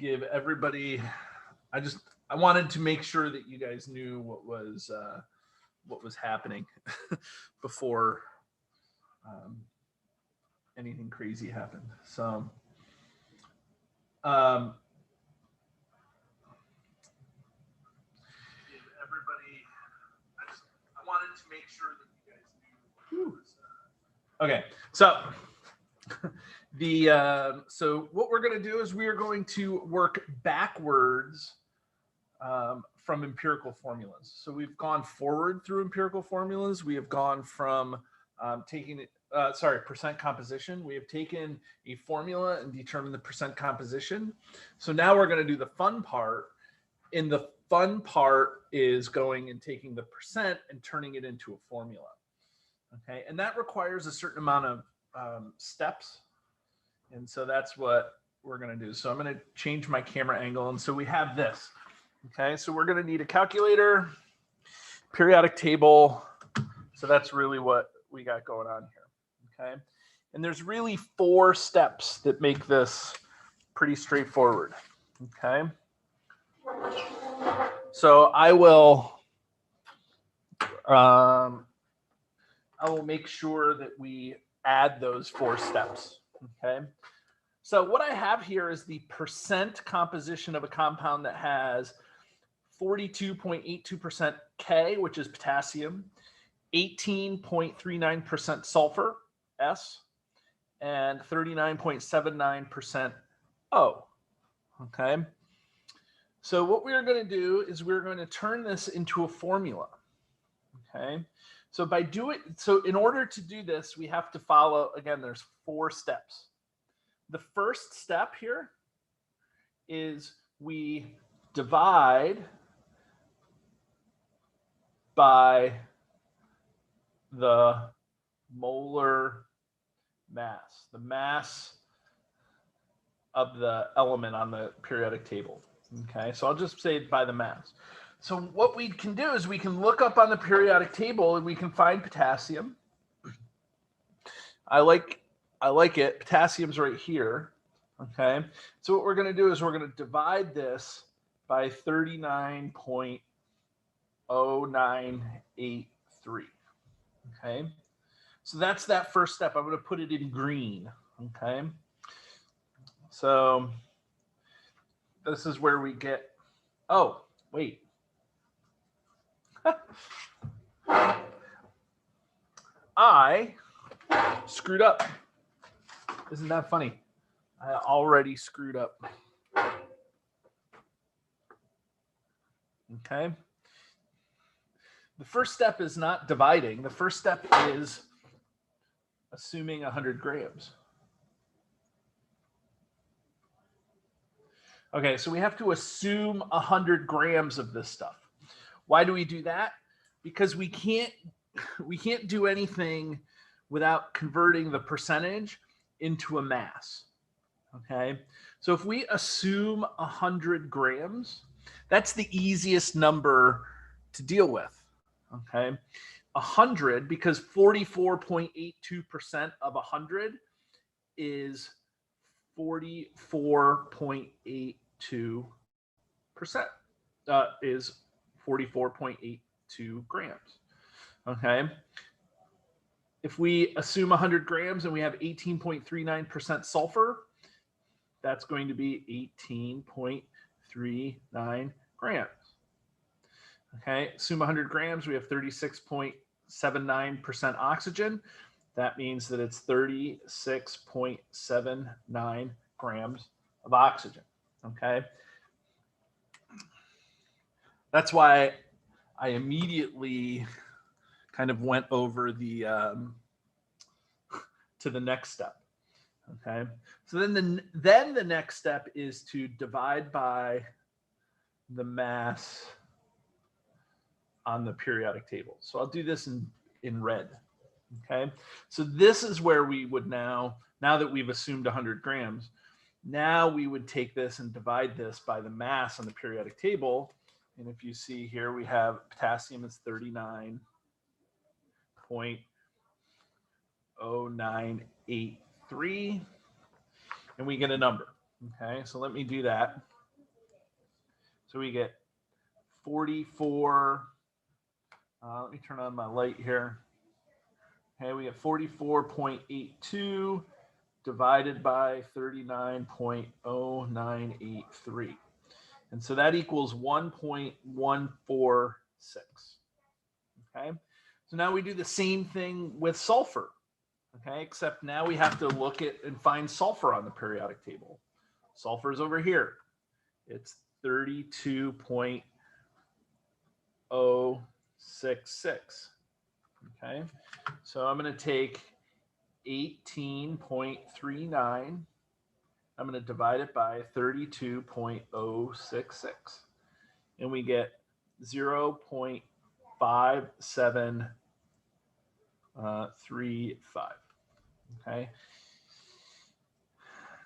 give everybody, I wanted to make sure that you guys knew what was happening before anything crazy happened. So everybody, I wanted to make sure that you guys knew what was okay. So so what we're going to do is we are going to work backwards from empirical formulas. So we've gone forward through empirical formulas. We have gone from percent composition. We have taken a formula and determined the percent composition. So now we're going to do the fun part. And the fun part is going and taking the percent and turning it into a formula. Okay, and that requires a certain amount of steps. And so that's what we're going to do. So I'm going to change my camera angle. And so we have this. Okay, so we're going to need a calculator, periodic table. So that's really what we got going on here. Okay, and there's really 4 steps that make this pretty straightforward. Okay, so I will make sure that we add those 4 steps. Okay, so what I have here is the percent composition of a compound that has 42.82% K, which is potassium, 18.39% sulfur, S, and 39.79% O. Okay, so what we're going to do is we're going to turn this into a formula. Okay, so in order to do this, we have to follow, again, there's 4 steps. The first step here is we divide by the molar mass, the mass of the element on the periodic table. Okay, so I'll just say by the mass. So what we can do is we can look up on the periodic table and we can find potassium. I like it. Potassium's right here. Okay, so what we're going to do is we're going to divide this by 39.098. 3. Okay, so that's that first step. I'm going to put it in green. Okay, so this is where we get, oh, wait. I screwed up. Isn't that funny? I already screwed up. Okay. The first step is not dividing. The first step is assuming 100 grams. Okay, so we have to assume 100 grams of this stuff. Why do we do that? Because we can't do anything without converting the percentage into a mass. Okay, so if we assume 100 grams, that's the easiest number to deal with. Okay, 100, because 44.82% of 100 is 44.82%, is 44.82 grams. Okay, if we assume 100 grams and we have 18.39% sulfur, that's going to be 18.39 grams. Okay, assume 100 grams, we have 36.79% oxygen. That means that it's 36.79 grams of oxygen. Okay, that's why I immediately kind of went over the to the next step. Okay, so then the next step is to divide by the mass on the periodic table. So I'll do this in red. Okay, so this is where we would now that we've assumed 100 grams, now we would take this and divide this by the mass on the periodic table. And if you see here, we have potassium is 39.098.3, and we get a number. Okay, so let me do that. So we get 44. Let me turn on my light here. Okay, we get 44.82 divided by 39.0983. And so that equals 1.146. Okay, so now we do the same thing with sulfur. Okay, except now we have to look at and find sulfur on the periodic table. Sulfur is over here. It's 32.066. Okay, so I'm going to take 18.39. I'm going to divide it by 32.066. And we get 0.5735. Okay.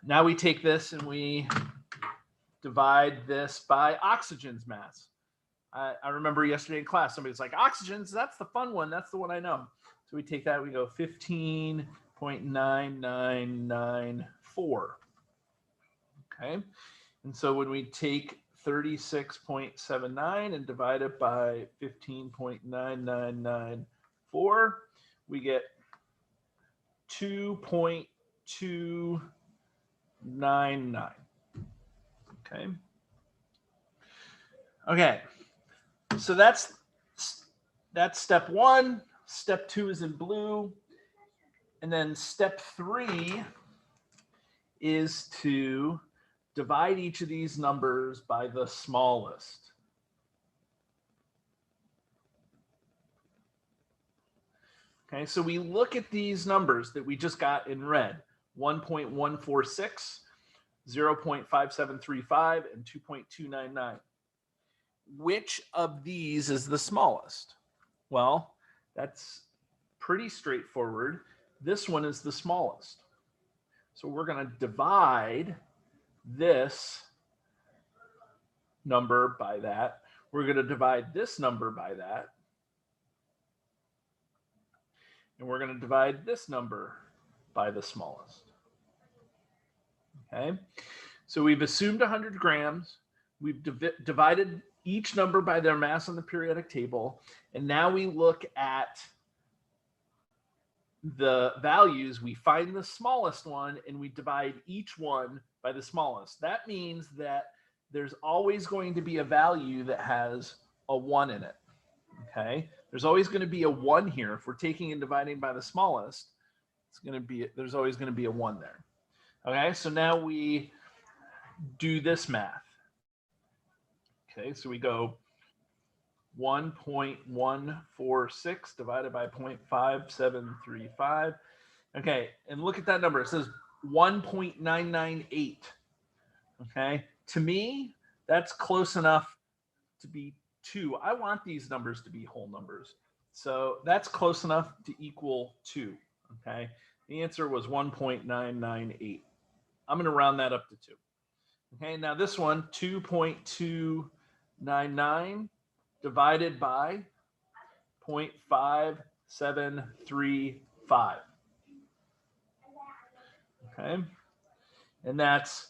Now we take this and we divide this by oxygen's mass. I remember yesterday in class, somebody's like, oxygen's, that's the fun one. That's the one I know. So we take that, we go 15.9994. Okay. And so when we take 36.79 and divide it by 15.9994, we get 2.299. Okay. Okay. So that's step one. Step two is in blue. And then step three is to divide each of these numbers by the smallest. Okay, so we look at these numbers that we just got in red, 1.146, 0.5735, and 2.299. Which of these is the smallest? Well, that's pretty straightforward. This one is the smallest. So we're going to divide this number by that. We're going to divide this number by that. And we're going to divide this number by the smallest. Okay, so we've assumed 100 grams. We've divided each number by their mass on the periodic table. And now we look at the values. We find the smallest one and we divide each one by the smallest. That means that there's always going to be a value that has a 1 in it. Okay, there's always going to be a 1 here. If we're taking and dividing by the smallest, there's always going to be a 1 there. Okay, so now we do this math. Okay, so we go 1.146 divided by 0.5735. Okay, and look at that number. It says 1.998. Okay, to me, that's close enough to be 2. I want these numbers to be whole numbers. So that's close enough to equal 2. Okay, the answer was 1.998. I'm going to round that up to 2. Okay, now this one, 2.299 divided by 0.5735. Okay, and that's,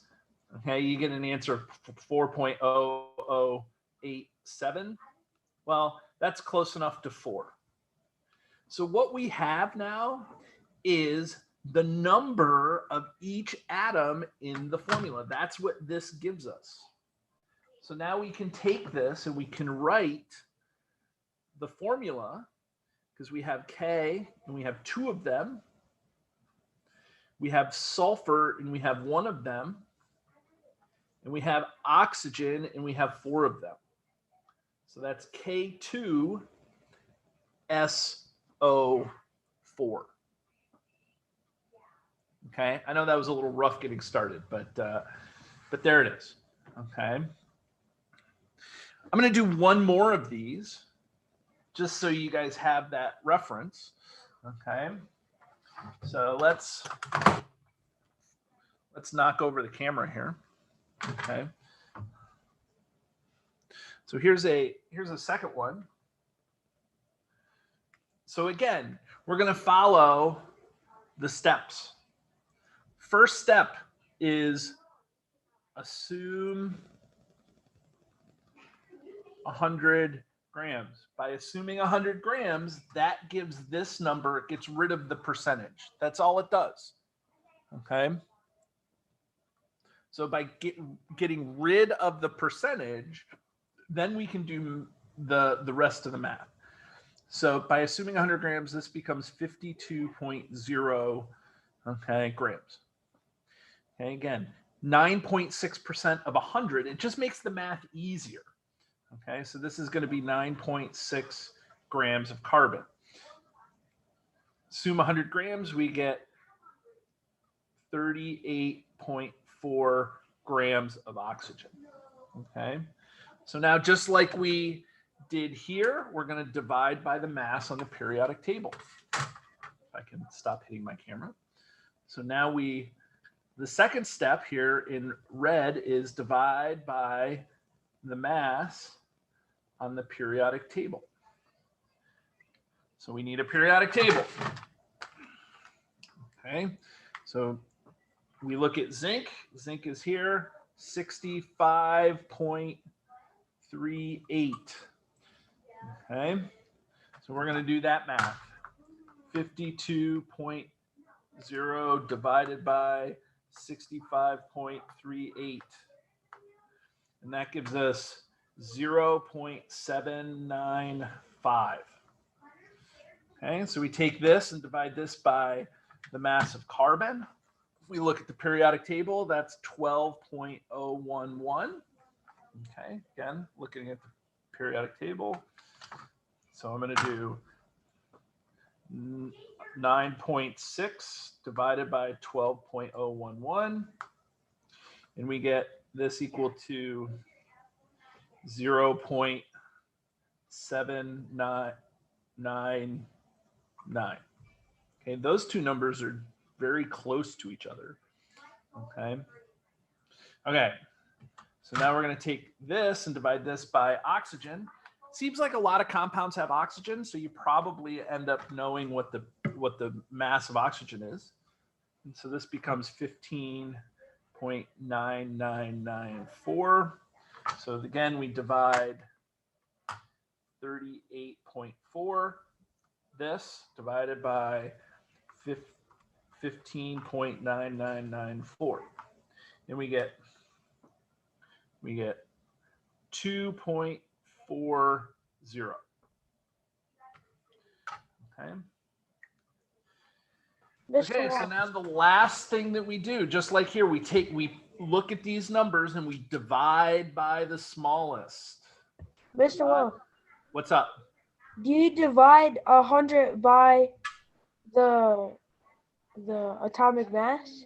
okay, you get an answer of 4.0087. Well, that's close enough to 4. So what we have now is the number of each atom in the formula. That's what this gives us. So now we can take this and we can write the formula, because we have K and we have 2 of them. We have sulfur and we have 1 of them. And we have oxygen and we have 4 of them. So that's K2SO4. Okay, I know that was a little rough getting started, but there it is. Okay, I'm going to do one more of these, just so you guys have that reference. Okay, so let's knock over the camera here. Okay, so here's a second one. So again, we're going to follow the steps. First step is assume 100 grams. By assuming 100 grams, that gives this number, it gets rid of the percentage. That's all it does. Okay. So by getting rid of the percentage, then we can do the rest of the math. So by assuming 100 grams, this becomes 52.0 grams. Okay, again, 9.6% of 100. It just makes the math easier. Okay, so this is going to be 9.6 grams of carbon. Assume 100 grams, we get 38.4 grams of oxygen. Okay, so now just like we did here, we're going to divide by the mass on the periodic table. If I can stop hitting my camera. So now the second step here in red is divide by the mass on the periodic table. So we need a periodic table. Okay, so we look at zinc. Zinc is here, 65.38. Okay, so we're going to do that math. 52.0 divided by 65.38. And that gives us 0.795. Okay, so we take this and divide this by the mass of carbon. If we look at the periodic table, that's 12.011. Okay, again, looking at the periodic table. So I'm going to do 9.6 divided by 12.011. And we get this equal to 0.7999. Okay, those two numbers are very close to each other. Okay. Okay. So now we're going to take this and divide this by oxygen. Seems like a lot of compounds have oxygen, so you probably end up knowing what the mass of oxygen is. And so this becomes 15.9994. So again, we divide 38.4, this divided by 15.9994. And we get 2.40. Okay. Okay, so now the last thing that we do, just like here, we look at these numbers and we divide by the smallest. Mr. Wolf. What's up? Do you divide 100 by the atomic mass?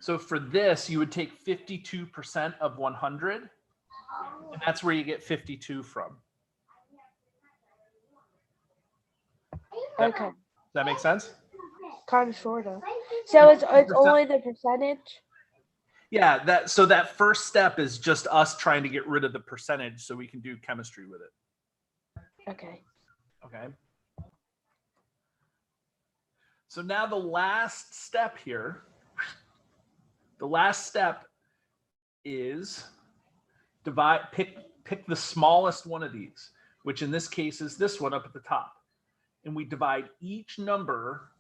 So for this, you would take 52% of 100, and that's where you get 52 from. Okay. Does that make sense? Kind of, sort of. So it's only the percentage? Yeah, so that first step is just us trying to get rid of the percentage so we can do chemistry with it. Okay. Okay. So now the last step here, is pick the smallest one of these, which in this case is this one up at the top. And we divide each number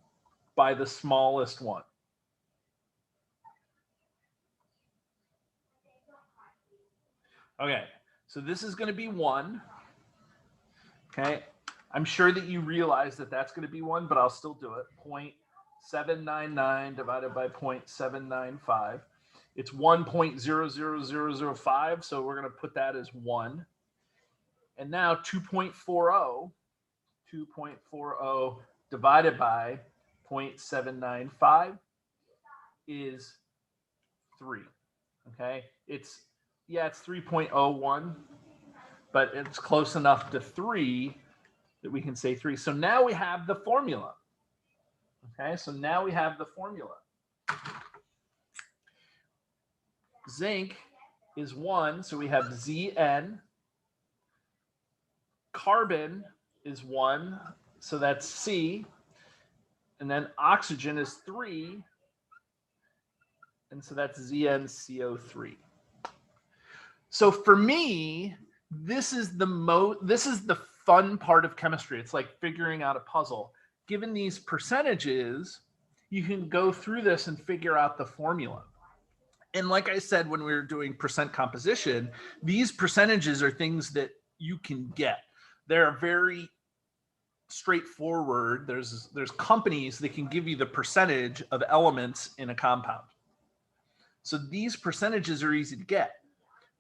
by the smallest one. Okay, so this is going to be 1. Okay, I'm sure that you realize that that's going to be 1, but I'll still do it. 0.799 divided by 0.795. It's 1.00005, so we're going to put that as 1. And now 2.40 divided by 0.795 is 3. Okay, it's 3.01, but it's close enough to 3 that we can say 3. So now we have the formula. Okay, so now we have the formula. Zinc is 1, so we have Zn. Carbon is 1, so that's C. And then oxygen is 3, And so that's ZnCO3. So for me, this is the fun part of chemistry. It's like figuring out a puzzle. Given these percentages, you can go through this and figure out the formula. And like I said, when we were doing percent composition, these percentages are things that you can get. They're very straightforward. There's companies that can give you the percentage of elements in a compound. So these percentages are easy to get.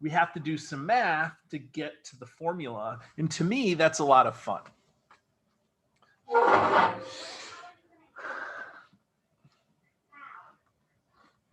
We have to do some math to get to the formula. And to me, that's a lot of fun.